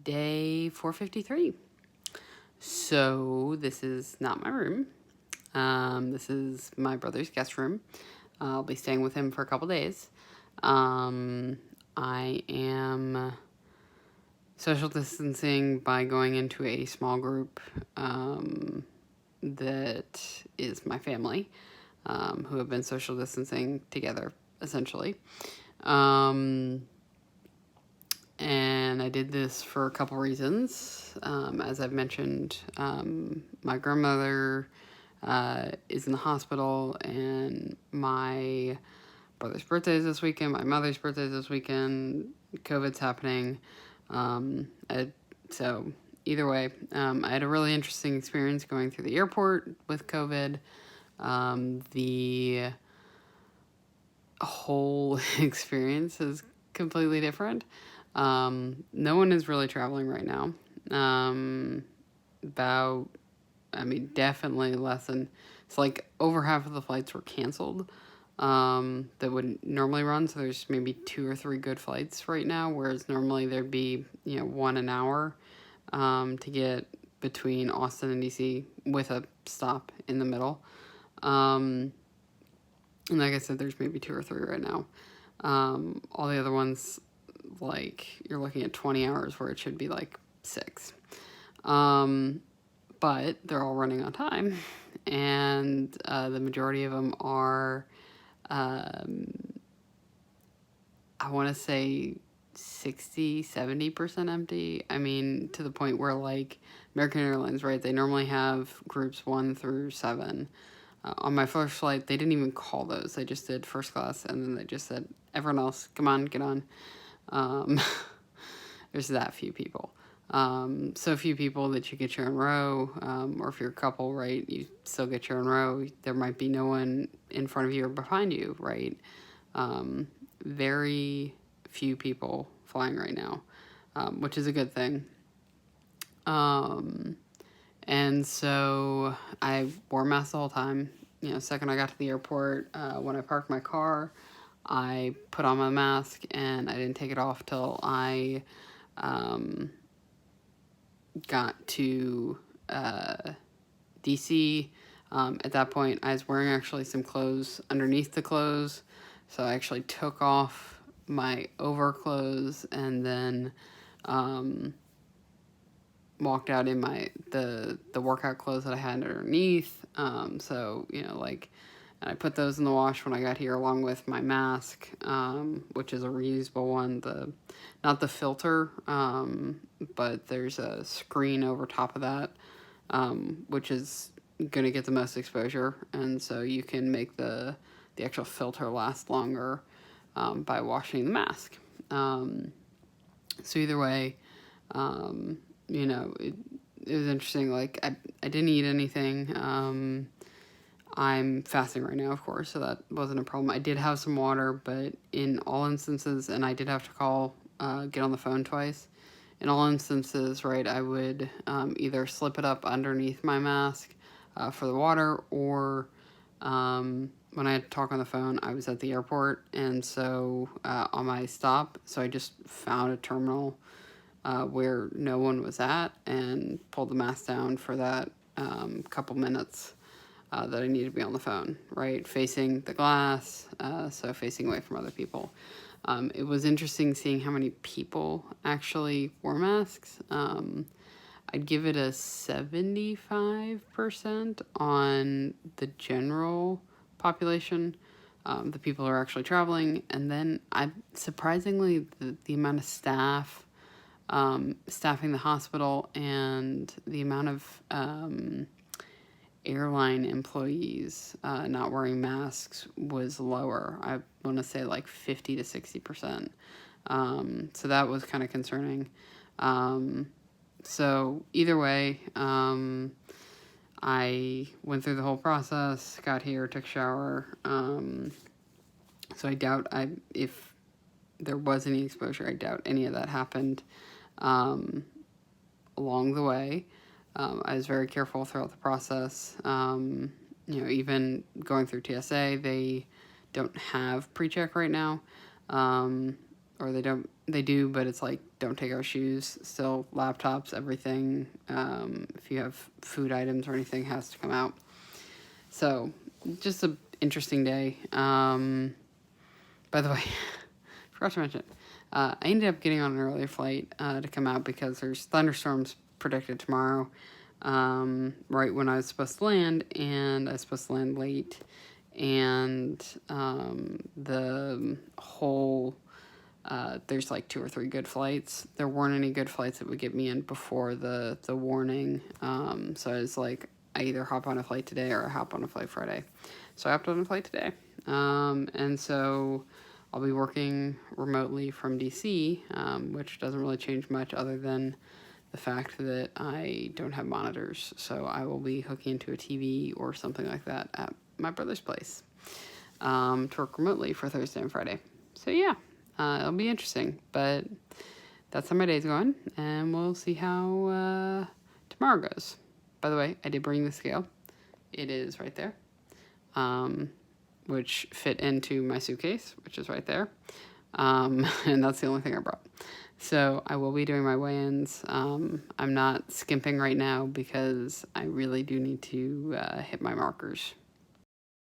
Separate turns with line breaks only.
day 453. So this is not my room. This is my brother's guest room. I'll be staying with him for a couple days. I am social distancing by going into a small group that is my family, who have been social distancing together, essentially. And I did this for a couple reasons. As I've mentioned, my grandmother is in the hospital, and my brother's birthday is this weekend, my mother's birthday is this weekend, COVID's happening. So either way, I had a really interesting experience going through the airport with COVID. The whole experience is completely different. No one is really traveling right now. Definitely less than, it's like over half of the flights were canceled that would normally run. So there's maybe 2 or 3 good flights right now, whereas normally there'd be, one an hour to get between Austin and DC with a stop in the middle. And like I said, there's maybe 2 or 3 right now. All the other ones, like, you're looking at 20 hours where it should be like 6. But they're all running on time, and the majority of them are, I want to say 60-70% empty. I mean, to the point where, like, American Airlines, right, they normally have groups 1 through 7. On my first flight, they didn't even call those. They just did first class, and then they just said, everyone else, come on, get on. There's that few people. So few people that you get your own row, or if you're a couple, right, you still get your own row. There might be no one in front of you or behind you, right? Very few people flying right now, which is a good thing. And so I wore a mask the whole time. Second I got to the airport, when I parked my car, I put on my mask, and I didn't take it off till I got to DC. At that point, I was wearing actually some clothes underneath the clothes, so I actually took off my overclothes and then walked out in the workout clothes that I had underneath. And I put those in the wash when I got here, along with my mask, which is a reusable one. Not the filter, but there's a screen over top of that, which is going to get the most exposure. And so you can make the actual filter last longer by washing the mask. So either way, it was interesting. Like, I didn't eat anything. I'm fasting right now, of course, so that wasn't a problem. I did have some water, but in all instances, and I did have to get on the phone twice. In all instances, right, I would either slip it up underneath my mask for the water, or when I had to talk on the phone, I was at the airport, and so on my stop, so I just found a terminal where no one was at and pulled the mask down for that couple minutes that I needed to be on the phone, right? Facing the glass, so facing away from other people. It was interesting seeing how many people actually wore masks. I'd give it a 75% on the general population, the people who are actually traveling, and then surprisingly, the amount of staff staffing the hospital and the amount of airline employees not wearing masks was lower. I want to say like 50 to 60%. So that was kind of concerning. So either way, I went through the whole process, got here, took a shower. So I doubt if there was any exposure, I doubt any of that happened along the way. I was very careful throughout the process. Even going through TSA, they don't have pre-check right now. or they do, but it's like, don't take out shoes, still laptops, everything, if you have food items or anything has to come out. So, just a interesting day. By the way, forgot to mention, I ended up getting on an earlier flight to come out because there's thunderstorms predicted tomorrow, right when I was supposed to land, and I was supposed to land late, and the whole, there's like 2 or 3 good flights. There weren't any good flights that would get me in before the warning, so I was like, I either hop on a flight today or I hop on a flight Friday. So I hopped on a flight today, and so I'll be working remotely from DC, which doesn't really change much other than the fact that I don't have monitors. So I will be hooking into a TV or something like that at my brother's place, to work remotely for Thursday and Friday. So yeah, it'll be interesting, but that's how my day's going, and we'll see how tomorrow goes. By the way, I did bring the scale. It is right there. Which fit into my suitcase, which is right there. And that's the only thing I brought. So I will be doing my weigh-ins. I'm not skimping right now because I really do need to hit my markers.